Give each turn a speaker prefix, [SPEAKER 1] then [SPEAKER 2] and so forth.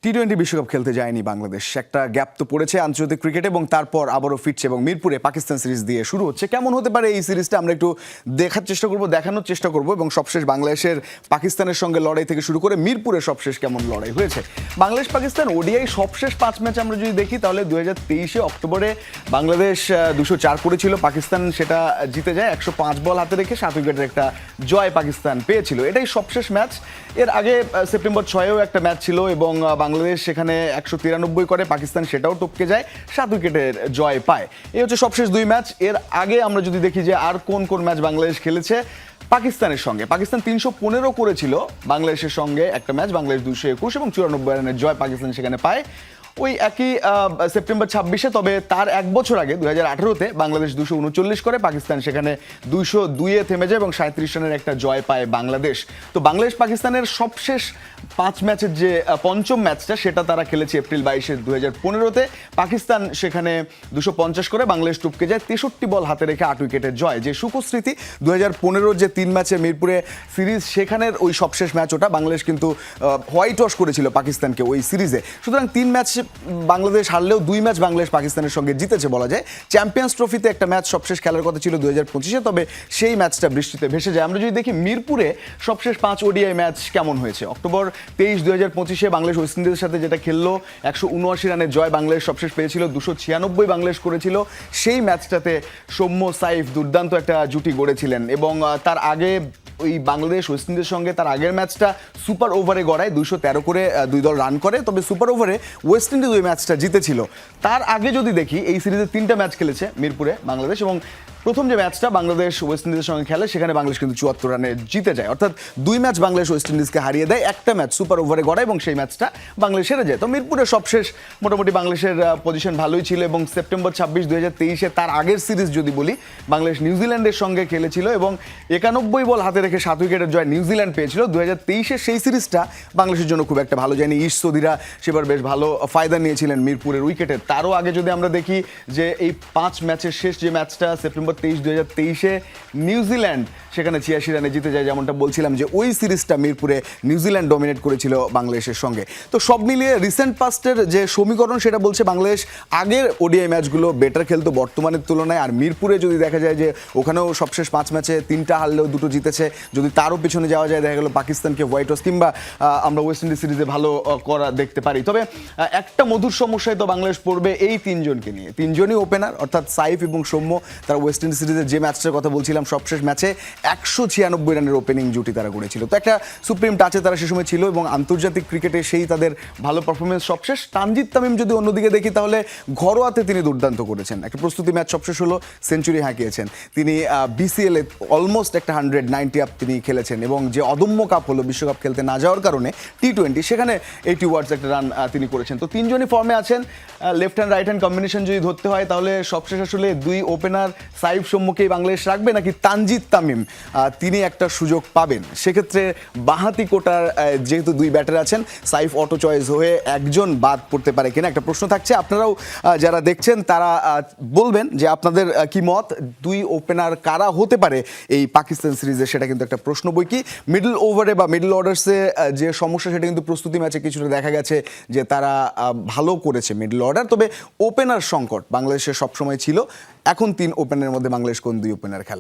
[SPEAKER 1] টি-20 বিশ্বকাপ খেলতে যায়নি বাংলাদেশ। একটা গ্যাপ তো পড়েছে আন্তর্জাতিক ক্রিকেটে এবং তারপর আবারও ফিরছে এবং মিরপুরে পাকিস্তান সিরিজ দিয়ে শুরু হচ্ছে। কেমন হতে পারে এই সিরিজটা আমরা একটু দেখানোর চেষ্টা করব এবং সবশেষ বাংলাদেশের পাকিস্তানের সঙ্গে লড়াই থেকে শুরু করে মিরপুরে সবশেষ কেমন লড়াই হয়েছে। বাংলাদেশ পাকিস্তান ওডিআই সবশেষ 5 ম্যাচ আমরা যদি দেখি তাহলে 2023 অক্টোবরে বাংলাদেশ 204 করেছিল, পাকিস্তান সেটা জিতে যায় 105 বল হাতে রেখে 7 উইকেটের একটা জয় পাকিস্তান পেয়েছিল। এটাই সবশেষ ম্যাচ। এর আগে সেপ্টেম্বর 6-এও একটা ম্যাচ ছিল এবং বাংলাদেশ সেখানে 193 করে, পাকিস্তান সেটাও টপকে যায়, 7 উইকেটের জয় পায়। এই হচ্ছে সবশেষ 2 ম্যাচ। এর আগে আমরা যদি দেখি যে আর কোন কোন ম্যাচ বাংলাদেশ খেলেছে পাকিস্তানের সঙ্গে, পাকিস্তান 315 করেছিল বাংলাদেশের সঙ্গে একটা ম্যাচ, বাংলাদেশ 221 এবং 94 রানের জয় পাকিস্তান সেখানে পায় ওই একই সেপ্টেম্বর 26-এ। তবে তার এক বছর আগে 2018-তে বাংলাদেশ 239 করে, পাকিস্তান সেখানে 202-এ থেমে যায় এবং 37 রানের একটা জয় পায় বাংলাদেশ। তো বাংলাদেশ পাকিস্তানের সবশেষ 5 ম্যাচের যে পঞ্চম ম্যাচটা সেটা তারা খেলেছে এপ্রিল 22 2015-তে। পাকিস্তান সেখানে 250 করে, বাংলাদেশ টপকে যায় 63 বল হাতে রেখে 8 উইকেটের জয়। যে সুখস্মৃতি 2015-র যে 3 ম্যাচের মিরপুরে সিরিজ, সেখানের ওই সবশেষ ম্যাচ ওটা। বাংলাদেশ কিন্তু হোয়াইট ওয়াশ করেছিল পাকিস্তানকে ওই সিরিজে। সুতরাং 3 ম্যাচ বাংলাদেশ হারলেও 2 ম্যাচ বাংলাদেশ পাকিস্তানের সঙ্গে জিতেছে বলা যায়। চ্যাম্পিয়ন্স ট্রফিতে একটা ম্যাচ সবশেষ খেলার কথা ছিল 2025-এ, তবে সেই ম্যাচটা বৃষ্টিতে ভেসে যায়। আমরা যদি দেখি মিরপুরে সবশেষ 5 ওডিআই ম্যাচ কেমন হয়েছে। অক্টোবর 23, 2025-এ বাংলাদেশ ওয়েস্ট ইন্ডিজের সাথে যেটা খেললো, 179 রানের জয় বাংলাদেশ সবশেষ পেয়েছিল, 296 বাংলাদেশ করেছিল। সেই ম্যাচটাতে সৌম্য সাইফ দুর্দান্ত একটা জুটি গড়েছিলেন এবং তার আগে ওই বাংলাদেশ ওয়েস্ট ইন্ডিজের সঙ্গে তার আগের ম্যাচটা সুপার ওভারে গড়ায়, 213 করে 2 দল রান করে। তবে সুপার ওভারে ওয়েস্ট ইন্ডিজ ওই ম্যাচটা জিতেছিল। তার আগে যদি দেখি এই সিরিজে 3টা ম্যাচ খেলেছে মিরপুরে বাংলাদেশ এবং প্রথম যে ম্যাচটা বাংলাদেশ ওয়েস্ট ইন্ডিজের সঙ্গে খেলে সেখানে বাংলাদেশ কিন্তু 74 রানে জিতে যায়। অর্থাৎ 2 ম্যাচ বাংলাদেশ ওয়েস্ট ইন্ডিজকে হারিয়ে দেয়, একটা ম্যাচ সুপার ওভারে গড়ায় এবং সেই ম্যাচটা বাংলাদেশ হেরে যায়। তো মিরপুরে সবশেষ মোটামুটি বাংলাদেশের পজিশন ভালোই ছিল এবং সেপ্টেম্বর 26, 2023-এ তার আগের সিরিজ যদি বলি, বাংলাদেশ নিউজিল্যান্ডের সঙ্গে খেলেছিল এবং 91 বল হাতে রেখে 7 উইকেটের জয় নিউজিল্যান্ড পেয়েছিল। 2023-এর সেই সিরিজটা বাংলাদেশের জন্য খুব একটা ভালো যায়নি। ইস্ট সৌদিরা সেবার বেশ ভালো ফায়দা নিয়েছিলেন মিরপুরের উইকেটের। তারও আগে যদি আমরা দেখি যে এই 5 ম্যাচের শেষ যে ম্যাচটা সেপ্টেম্বর 23, 2023-এ নিউজিল্যান্ড সেখানে 86 রানে জিতে যায়। যেমনটা বলছিলাম যে ওই সিরিজটা মিরপুরে নিউজিল্যান্ড ডমিনেট করেছিল বাংলাদেশের সঙ্গে। তো সব মিলিয়ে রিসেন্ট পাস্টের যে সমীকরণ সেটা বলছে বাংলাদেশ আগের ওডিআই ম্যাচগুলো বেটার খেলতো বর্তমানের তুলনায়। আর মিরপুরে যদি দেখা যায় যে ওখানেও সবশেষ 5 ম্যাচে 3টা হারলেও 2টো জিতেছে। যদি তারও পিছনে যাওয়া যায়, দেখা গেল পাকিস্তানকে হোয়াইট ওয়াশ কিংবা আমরা ওয়েস্ট ইন্ডিজ সিরিজে ভালো করা দেখতে পারি। তবে একটা মধুর সমস্যায় তো বাংলাদেশ পড়বে এই 3 জনকে নিয়ে। 3 জনই ওপেনার, অর্থাৎ সাইফ এবং সৌম্য। তারা ওয়েস্ট ইন্ডিজ সিরিজের যে ম্যাচটার কথা বলছিলাম সবশেষ ম্যাচে 196 রানের ওপেনিং জুটি তারা করেছিল। তো একটা সুপ্রিম টাচে তারা সে সময় ছিল এবং আন্তর্জাতিক ক্রিকেটে সেই তাদের ভালো পারফরমেন্স সবশেষ। তানজিদ তামিম যদি অন্যদিকে দেখি তাহলে ঘরোয়াতে তিনি দুর্দান্ত করেছেন। একটা প্রস্তুতি ম্যাচ সবশেষ হলো, সেঞ্চুরি হাঁকিয়েছেন তিনি। বিসিএল এ অলমোস্ট একটা 190 আপ তিনি খেলেছেন এবং যে অদম্য কাপ হলো বিশ্বকাপ খেলতে না যাওয়ার কারণে টি-20, সেখানে 80 ওয়ার্ডস একটা রান তিনি করেছেন। তো 3 জনই ফর্মে আছেন। Left hand right hand combination যদি ধরতে হয় তাহলে সবশেষ আসলে 2 ওপেনার সাইফ সৌম্যকেই বাংলাদেশ রাখবে নাকি তানজিদ তামিম তিনি একটা সুযোগ পাবেন। সেক্ষেত্রে বাঁহাতি কোটার যেহেতু 2 ব্যাটার আছেন, সাইফ অটো চয়েস হয়ে একজন বাদ পড়তে পারে কিনা একটা প্রশ্ন থাকছে। আপনারাও যারা দেখছেন তারা বলবেন যে আপনাদের কি মত, 2 ওপেনার কারা হতে পারে এই পাকিস্তান সিরিজে, সেটা কিন্তু একটা প্রশ্ন। বই কি মিডল ওভারে বা মিডল অর্ডার্সে যে সমস্যা সেটা কিন্তু প্রস্তুতি ম্যাচে কিছুটা দেখা গেছে যে তারা ভালো করেছে মিডল অর্ডার। তবে ওপেনার সংকট বাংলাদেশের সবসময় ছিল। এখন 3 ওপেনারের মধ্যে বাংলাদেশ কোন 2 ওপেনার খেলে?